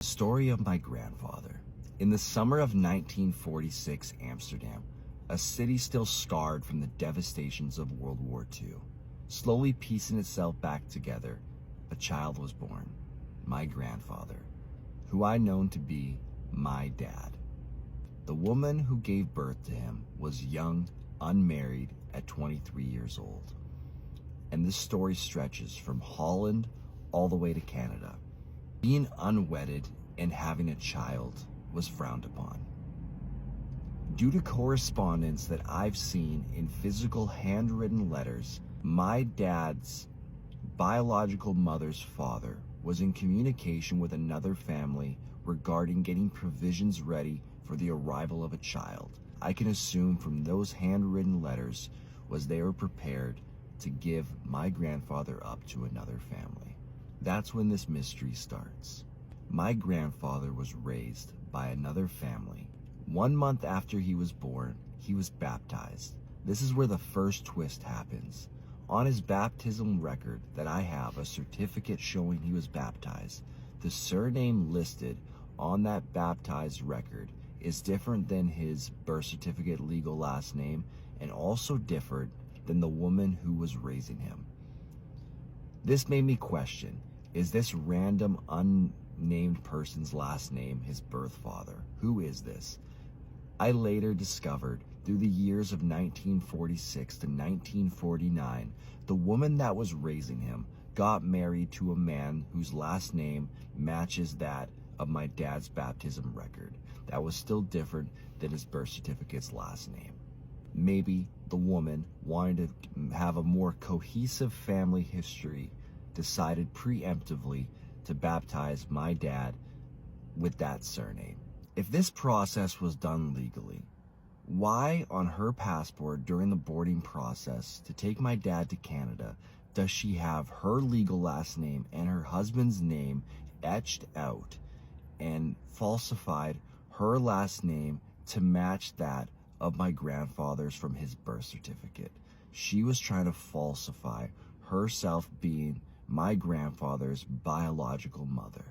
Story of my grandfather. In the summer of 1946, Amsterdam, a city still scarred from the devastations of World War II, slowly piecing itself back together, a child was born, my grandfather, who I known to be my dad. The woman who gave birth to him was young, unmarried at 23 years old. And this story stretches from Holland all the way to Canada. Being unwedded and having a child was frowned upon. Due to correspondence that I've seen in physical handwritten letters, my dad's biological mother's father was in communication with another family regarding getting provisions ready for the arrival of a child. I can assume from those handwritten letters was they were prepared to give my grandfather up to another family. That's when this mystery starts. My grandfather was raised by another family. 1 month after he was born, he was baptized. This is where the first twist happens. On his baptism record that I have, a certificate showing he was baptized, the surname listed on that baptized record is different than his birth certificate legal last name, and also different than the woman who was raising him. This made me question, is this random unnamed person's last name his birth father? Who is this? I later discovered through the years of 1946 to 1949, the woman that was raising him got married to a man whose last name matches that of my dad's baptism record. That was still different than his birth certificate's last name. Maybe the woman, wanting to have a more cohesive family history, decided preemptively to baptize my dad with that surname. If this process was done legally, why on her passport during the boarding process to take my dad to Canada does she have her legal last name and her husband's name etched out and falsified her last name to match that of my grandfather's from his birth certificate? She was trying to falsify herself being my grandfather's biological mother.